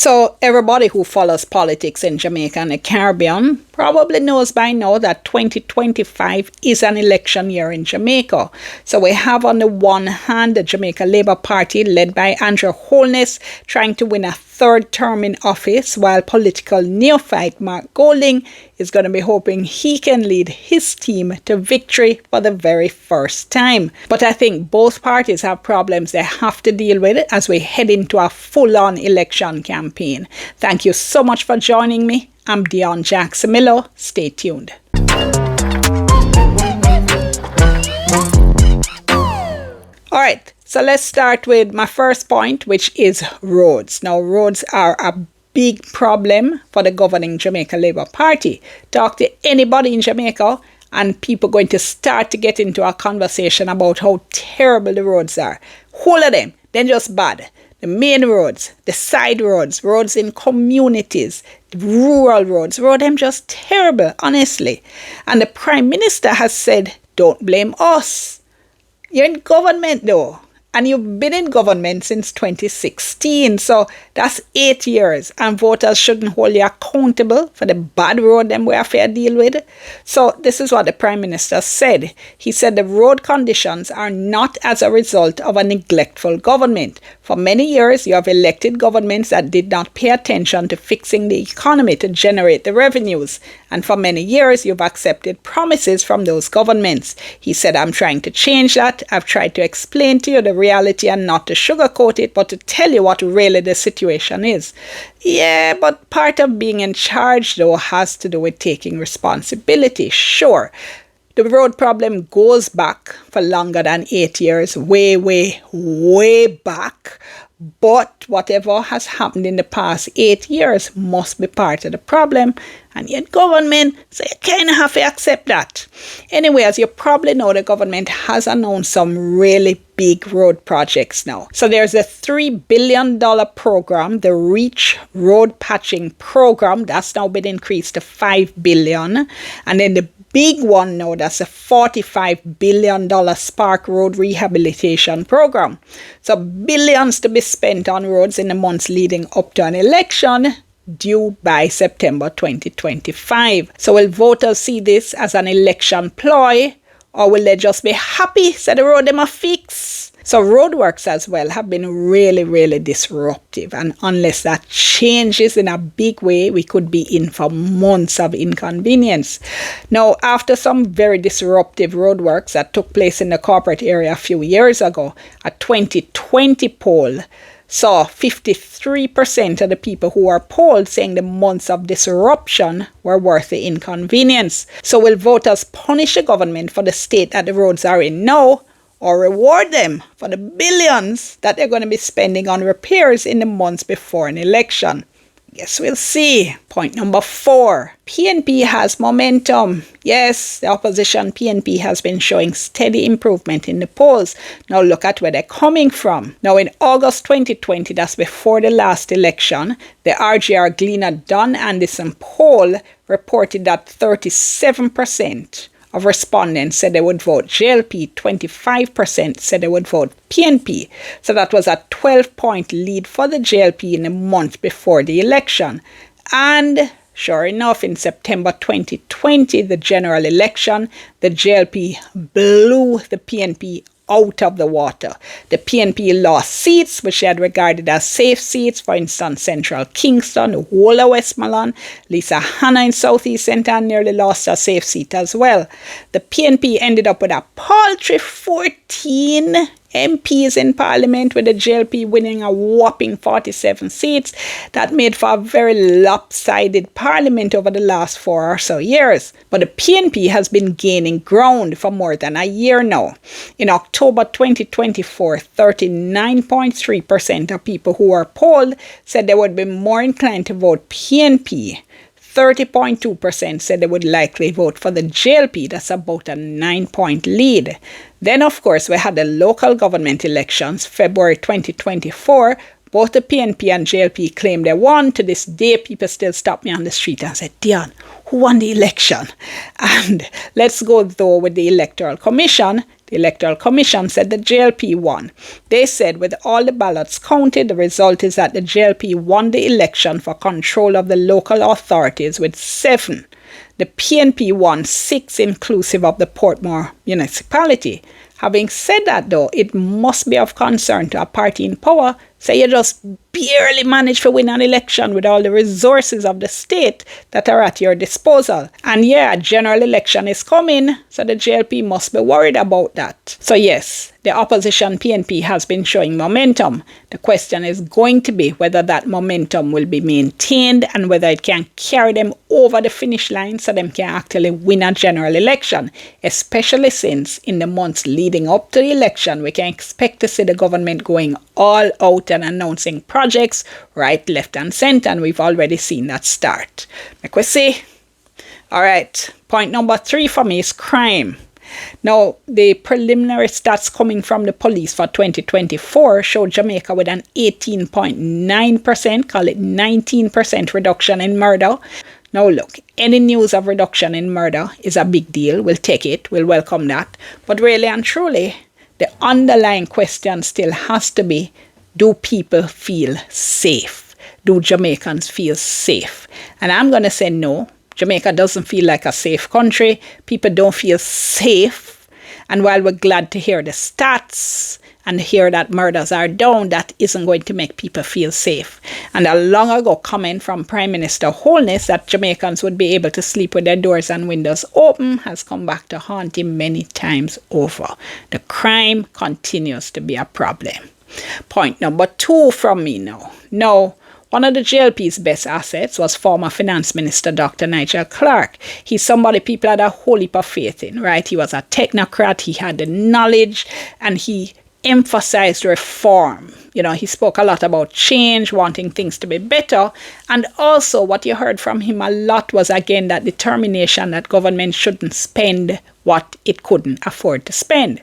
So everybody who follows politics in Jamaica and the Caribbean probably knows by now that 2025 is an election year in Jamaica. So we have on the one hand the Jamaica Labour Party led by Andrew Holness trying to win a third term in office, while political neophyte Mark Golding is going to be hoping he can lead his team to victory for the very first time. But I think both parties have problems they have to deal with as we head into a full-on election campaign. Thank you so much for joining me. I'm Dionne Jackson-Miller. Stay tuned. All right, so let's start with my first point, which is roads. Now, roads are a big problem for the governing Jamaica Labour Party. Talk to anybody in Jamaica and people are going to start to get into a conversation about how terrible the roads are. All of them, they're just bad. The main roads, the side roads, roads in communities, rural roads, them just terrible, honestly. And the Prime Minister has said, don't blame us. You're in government though, and you've been in government since 2016, so that's 8 years, and voters shouldn't hold you accountable for the bad road them we have to deal with. So this is what the Prime Minister said. He said the road conditions are not as a result of a neglectful government. For many years, you have elected governments that did not pay attention to fixing the economy to generate the revenues. And for many years, you've accepted promises from those governments. He said, I'm trying to change that. I've tried to explain to you the reality and not to sugarcoat it, but to tell you what really the situation is. Yeah, but part of being in charge, though, has to do with taking responsibility. Sure. The road problem goes back for longer than 8 years, way back. But whatever has happened in the past 8 years must be part of the problem. And yet government, so you kind of have to accept that. Anyway, as you probably know, the government has announced some really big road projects now. So there's a $3 billion program, the REACH Road Patching Program. That's now been increased to $5 billion. And then the big one now, that's a $45 billion Spark Road Rehabilitation Program. So billions to be spent on roads in the months leading up to an election due by September 2025. So will voters see this as an election ploy, or will they just be happy so the road them are fixed? So roadworks as well have been really disruptive, and unless that changes in a big way, we could be in for months of inconvenience. Now, after some very disruptive roadworks that took place in the corporate area a few years ago, a 2020 poll saw 53% of the people who were polled saying the months of disruption were worth the inconvenience. So will voters punish the government for the state that the roads are in now, or reward them for the billions that they're going to be spending on repairs in the months before an election? Guess we'll see. Point number 4. PNP has momentum. Yes, the opposition PNP has been showing steady improvement in the polls. Now look at where they're coming from. Now in August 2020, that's before the last election, the RGR Gleaner Don Anderson poll reported that 37% of respondents said they would vote JLP, 25% said they would vote PNP. So that was a 12-point lead for the JLP in the month before the election. And sure enough, in September 2020, the general election, the JLP blew the PNP out of the water. The PNP lost seats which they had regarded as safe seats, for instance, Central Kingston, the whole of Westmoreland. Lisa Hanna in Southeast Centre nearly lost a safe seat as well. The PNP ended up with a paltry 14 MPs in Parliament, with the JLP winning a whopping 47 seats. That made for a very lopsided Parliament over the last 4 or so years. But the PNP has been gaining ground for more than a year now. In October 2024, 39.3% of people who were polled said they would be more inclined to vote PNP. 30.2% said they would likely vote for the JLP. That's about a 9-point lead. Then, of course, we had the local government elections, February 2024. Both the PNP and JLP claimed they won. To this day, people still stop me on the street and say, Dionne, who won the election? And let's go, though, with the Electoral Commission. The Electoral Commission, said the JLP won. They said with all the ballots counted, the result is that the JLP won the election for control of the local authorities with 7. The PNP won 6 inclusive of the Portmore municipality. Having said that, though, it must be of concern to a party in power. Say you just barely managed to win an election with all the resources of the state that are at your disposal. And yeah, a general election is coming, so the JLP must be worried about that. So yes, the opposition PNP has been showing momentum. The question is going to be whether that momentum will be maintained and whether it can carry them over the finish line so them can actually win a general election, especially since in the months leading up to the election, we can expect to see the government going all out and announcing projects right, left and centre, and we've already seen that start. Like we see. All right, point number 3 for me is crime. Now, the preliminary stats coming from the police for 2024 showed Jamaica with an 18.9%, call it 19% reduction in murder. Now look, any news of reduction in murder is a big deal. We'll take it, we'll welcome that. But really and truly, the underlying question still has to be, do people feel safe? Do Jamaicans feel safe? And I'm going to say no. Jamaica doesn't feel like a safe country. People don't feel safe. And while we're glad to hear the stats and hear that murders are down, that isn't going to make people feel safe. And a long ago comment from Prime Minister Holness that Jamaicans would be able to sleep with their doors and windows open has come back to haunt him many times over. The crime continues to be a problem. Point number 2 from me now. Now, one of the JLP's best assets was former Finance Minister Dr. Nigel Clarke. He's somebody people had a whole heap of faith in, right? He was a technocrat, he had the knowledge, and he emphasized reform. You know, he spoke a lot about change, wanting things to be better. And also what you heard from him a lot was, again, that determination that government shouldn't spend what it couldn't afford to spend.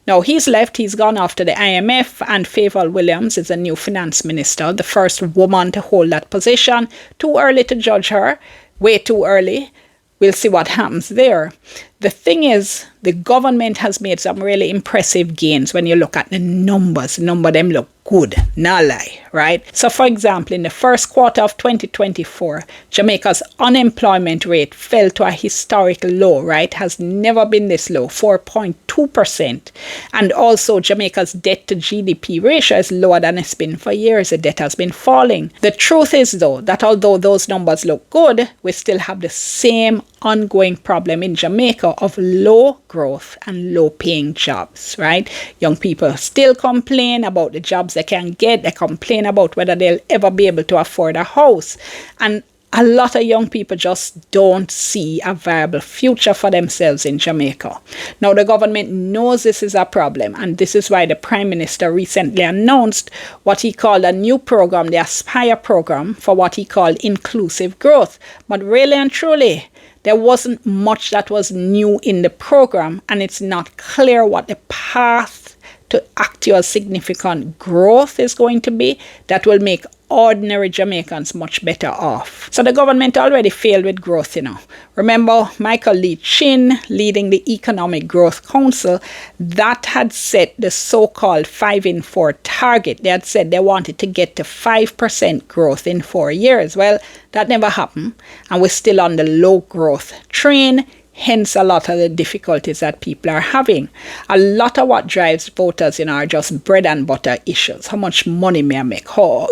Now, he's left, he's gone after the IMF, and Favour Williams is a new finance minister, the first woman to hold that position. Too early to judge her, way too early. We'll see what happens there. The thing is, the government has made some really impressive gains when you look at the numbers. The number of them look good, not lie, right? So for example, in the first quarter of 2024, Jamaica's unemployment rate fell to a historical low, right? Has never been this low, 4.2%. And also Jamaica's debt to GDP ratio is lower than it's been for years. The debt has been falling. The truth is though, that although those numbers look good, we still have the same ongoing problem in Jamaica of low growth and low paying jobs, right? Young people still complain about the jobs they can get. They complain about whether they'll ever be able to afford a house. And a lot of young people just don't see a viable future for themselves in Jamaica. Now, the government knows this is a problem, and this is why the Prime Minister recently announced what he called a new program, the Aspire program, for what he called inclusive growth. But really and truly, there wasn't much that was new in the program, and it's not clear what the path to actual significant growth is going to be that will make ordinary Jamaicans much better off. So the government already failed with growth, you know. Remember Michael Lee Chin leading the Economic Growth Council that had set the so-called 5 in 4 target. They had said they wanted to get to 5% growth in 4 years. Well, that never happened, and we're still on the low growth train. Hence a lot of the difficulties that people are having. A lot of what drives voters, are just bread and butter issues. How much money may I make? How,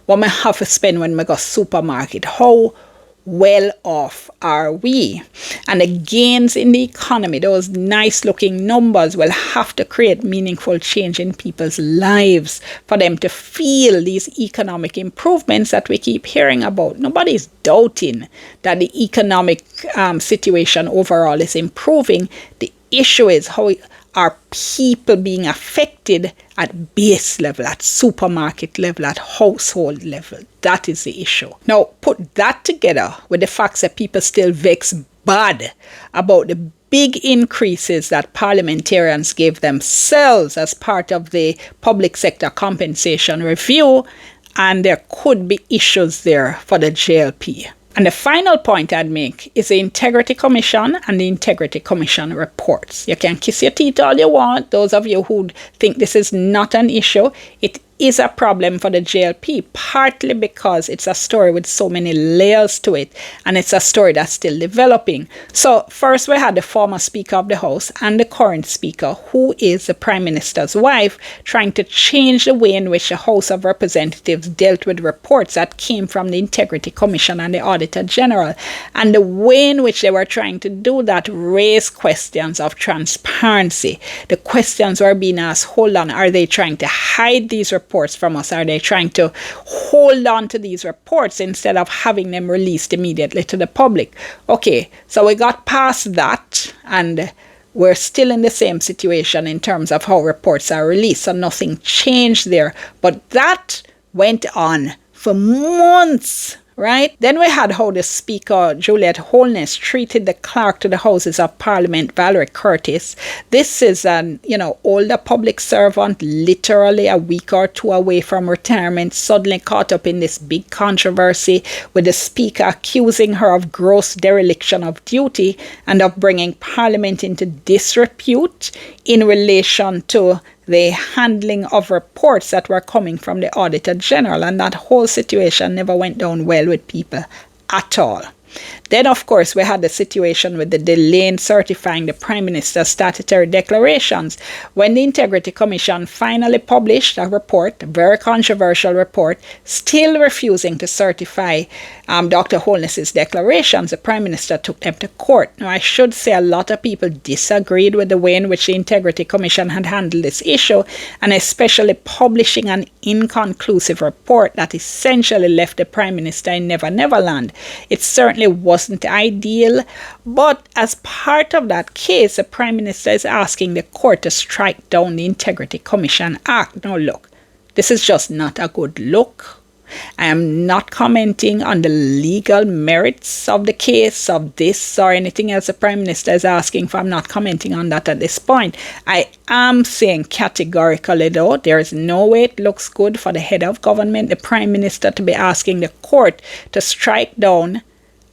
what may I have to spend when I go supermarket? How well off are we? And the gains in the economy, those nice looking numbers, will have to create meaningful change in people's lives for them to feel these economic improvements that we keep hearing about. Nobody's doubting that the economic situation overall is improving. The issue is how are people being affected at base level, at supermarket level, at household level. That is the issue. Now, put that together with the facts that people still vex bad about the big increases that parliamentarians gave themselves as part of the public sector compensation review, and there could be issues there for the JLP. And the final point I'd make is the Integrity Commission and the Integrity Commission reports. You can kiss your teeth all you want. Those of you who think this is not an issue, it is a problem for the JLP, partly because it's a story with so many layers to it, and it's a story that's still developing. So first we had the former Speaker of the House and the current Speaker, who is the Prime Minister's wife, trying to change the way in which the House of Representatives dealt with reports that came from the Integrity Commission and the Auditor General. And the way in which they were trying to do that raised questions of transparency. The questions were being asked, hold on, are they trying to hide these reports from us? Are they trying to hold on to these reports instead of having them released immediately to the public? Okay, so we got past that, and we're still in the same situation in terms of how reports are released, so nothing changed there. But that went on for months, right? Then we had how the Speaker, Juliet Holness, treated the clerk to the Houses of Parliament, Valerie Curtis. This is an, older public servant, literally a week or two away from retirement, suddenly caught up in this big controversy with the Speaker accusing her of gross dereliction of duty and of bringing Parliament into disrepute in relation to the handling of reports that were coming from the Auditor General, and that whole situation never went down well with people at all. Then, of course, we had the situation with the delay in certifying the Prime Minister's statutory declarations. When the Integrity Commission finally published a report, a very controversial report, still refusing to certify Dr. Holness's declarations, the Prime Minister took them to court. Now, I should say a lot of people disagreed with the way in which the Integrity Commission had handled this issue, and especially publishing an inconclusive report that essentially left the Prime Minister in Never Never Land. It certainly wasn't ideal, but as part of that case, the Prime Minister is asking the court to strike down the Integrity Commission Act. Now look, this is just not a good look. I am not commenting on the legal merits of the case, of this or anything else the Prime Minister is asking for. I'm not commenting on that at this point. I am saying categorically, though, there is no way it looks good for the head of government, the Prime Minister, to be asking the court to strike down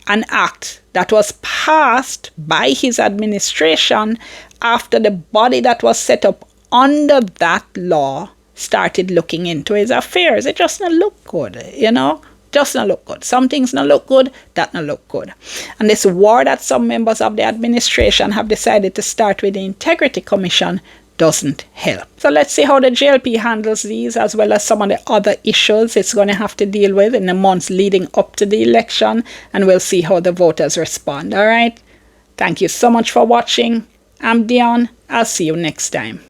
an act that was passed by his administration after the body that was set up under that law started looking into his affairs. It just not look good, just not look good. Some things not look good, that not look good. And this war that some members of the administration have decided to start with the Integrity Commission doesn't help. So let's see how the JLP handles these, as well as some of the other issues it's going to have to deal with in the months leading up to the election, and we'll see how the voters respond. All right? Thank you so much for watching. I'm Dionne. I'll see you next time.